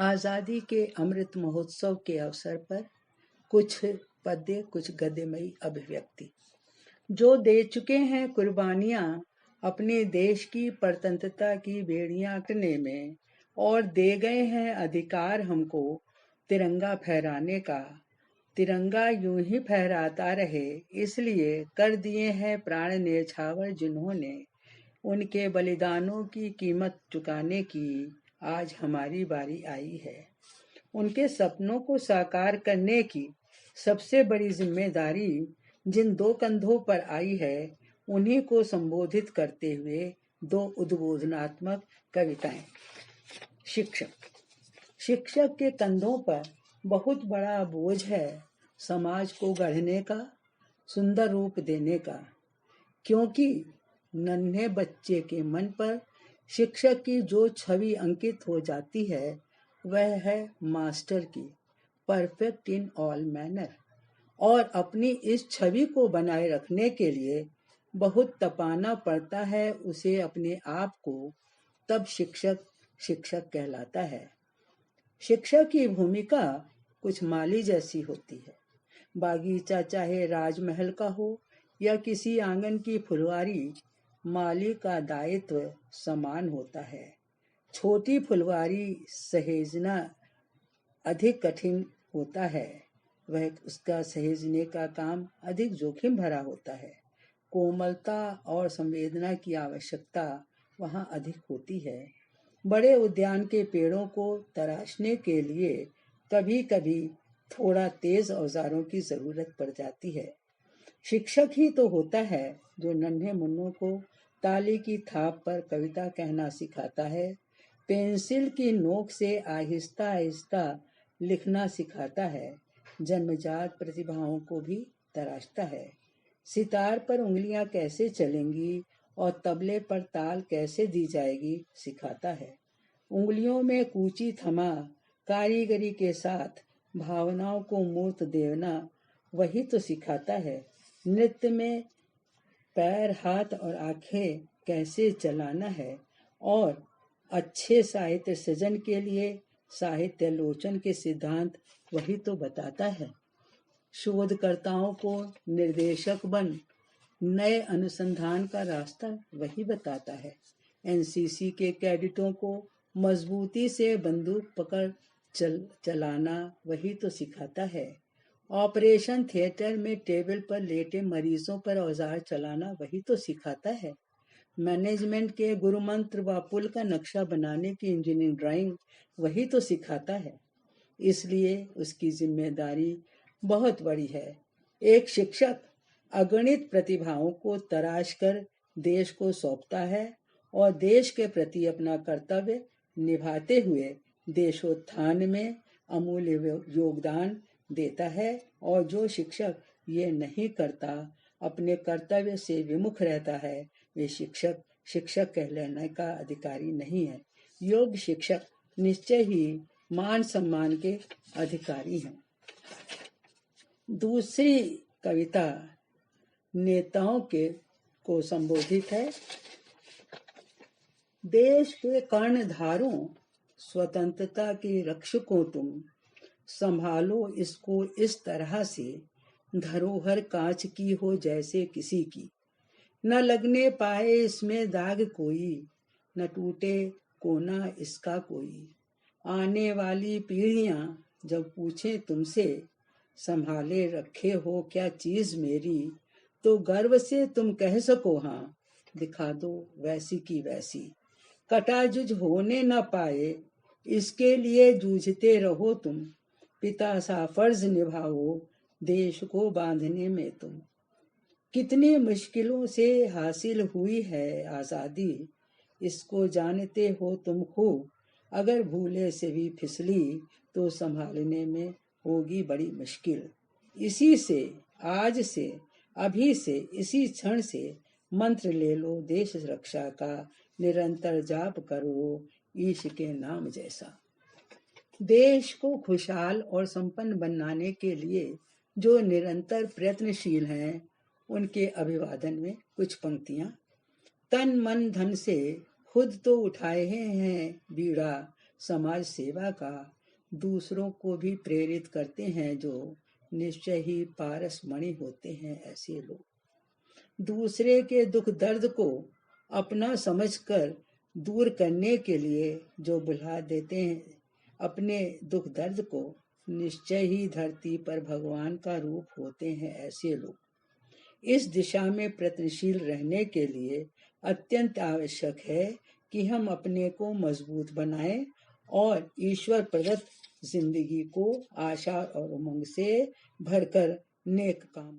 आज़ादी के अमृत महोत्सव के अवसर पर कुछ पद्य, कुछ गद्यमयी अभिव्यक्ति। जो दे चुके हैं कुर्बानियां अपने देश की परतंत्रता की बेड़ियां कटने में, और दे गए हैं अधिकार हमको तिरंगा फहराने का। तिरंगा यूं ही फहराता रहे, इसलिए कर दिए हैं प्राण न्यौछावर जिन्होंने। उनके बलिदानों की कीमत चुकाने की आज हमारी बारी आई है। उनके सपनों को साकार करने की सबसे बड़ी जिम्मेदारी जिन दो कंधों पर आई है, उन्हीं को संबोधित करते हुए दो उद्बोधनात्मक कविताएं। शिक्षक के कंधों पर बहुत बड़ा बोझ है समाज को गढ़ने का, सुंदर रूप देने का। क्योंकि नन्हे बच्चे के मन पर शिक्षक की जो छवि अंकित हो जाती है, वह है मास्टर की, परफेक्ट इन ऑल मैनर। और अपनी इस छवि को बनाए रखने के लिए बहुत तपाना पड़ता है उसे अपने आप को, तब शिक्षक शिक्षक कहलाता है। शिक्षक की भूमिका कुछ माली जैसी होती है। बागीचा चाहे राजमहल का हो या किसी आंगन की फुलवारी, माली का दायित्व समान होता है। छोटी फुलवारी सहेजना अधिक कठिन होता है, वह उसका सहेजने का काम अधिक जोखिम भरा होता है। कोमलता और संवेदना की आवश्यकता वहाँ अधिक होती है। बड़े उद्यान के पेड़ों को तराशने के लिए कभी कभी थोड़ा तेज औजारों की जरूरत पड़ जाती है। शिक्षक ही तो होता है जो नन्हे मुन्नों को ताली की थाप पर कविता कहना सिखाता है, पेंसिल की नोक से आहिस्ता आहिस्ता लिखना सिखाता है, जन्मजात प्रतिभाओं को भी तराशता है। सितार पर उंगलियां कैसे चलेंगी और तबले पर ताल कैसे दी जाएगी सिखाता है। उंगलियों में कूची थमा कारीगरी के साथ भावनाओं को मूर्त देना वही तो सिखाता है। नृत्य में पैर, हाथ और आंखें कैसे चलाना है, और अच्छे साहित्य सृजन के लिए साहित्य लोचन के सिद्धांत वही तो बताता है। शोधकर्ताओं को निर्देशक बन नए अनुसंधान का रास्ता वही बताता है। एनसीसी के कैडेटों को मजबूती से बंदूक पकड़ चलाना वही तो सिखाता है। ऑपरेशन थिएटर में टेबल पर लेटे मरीजों पर औजार चलाना वही तो सिखाता है। मैनेजमेंट के गुरु मंत्र व पुल का नक्शा बनाने की इंजीनियरिंग ड्राइंग वही तो सिखाता है। इसलिए उसकी जिम्मेदारी बहुत बड़ी है। एक शिक्षक अगणित प्रतिभाओं को तराश कर देश को सौंपता है और देश के प्रति अपना कर्तव्य निभाते हुए देशोत्थान में अमूल्य योगदान देता है। और जो शिक्षक ये नहीं करता, अपने कर्तव्य से विमुख रहता है, वे शिक्षक शिक्षक कहलाने का अधिकारी नहीं है। योग्य शिक्षक निश्चय ही मान सम्मान के अधिकारी हैं। दूसरी कविता नेताओं के को संबोधित है। देश के कर्णधारों, स्वतंत्रता के रक्षकों, तुम संभालो इसको इस तरह से, धरोहर कांच की हो जैसे किसी की, न लगने पाए इसमें दाग कोई, न टूटे कोना इसका कोई। आने वाली पीढ़ियां जब पूछे तुमसे, संभाले रखे हो क्या चीज मेरी, तो गर्व से तुम कह सको हाँ, दिखा दो वैसी की वैसी। कटाजुज होने न पाए इसके लिए जूझते रहो तुम, पिता सा फर्ज निभाओ देश को बांधने में तुम। कितनी मुश्किलों से हासिल हुई है आजादी, इसको जानते हो तुम खूब, अगर भूले से भी फिसली तो संभालने में होगी बड़ी मुश्किल। इसी से, आज से, अभी से, इसी क्षण से मंत्र ले लो देश रक्षा का, निरंतर जाप करो ईश के नाम जैसा। देश को खुशहाल और संपन्न बनाने के लिए जो निरंतर प्रयत्नशील हैं, उनके अभिवादन में कुछ पंक्तियां। तन मन धन से खुद तो उठाए हैं बीड़ा, समाज सेवा का दूसरों को भी प्रेरित करते हैं, जो निश्चय ही पारसमणि होते हैं ऐसे लोग। दूसरे के दुख दर्द को अपना समझकर दूर करने के लिए जो बुला देते हैं अपने दुख दर्द को, निश्चय ही धरती पर भगवान का रूप होते हैं ऐसे लोग। इस दिशा में प्रयत्नशील रहने के लिए अत्यंत आवश्यक है कि हम अपने को मजबूत बनाएं और ईश्वर प्रदत्त जिंदगी को आशा और उमंग से भरकर नेक कामों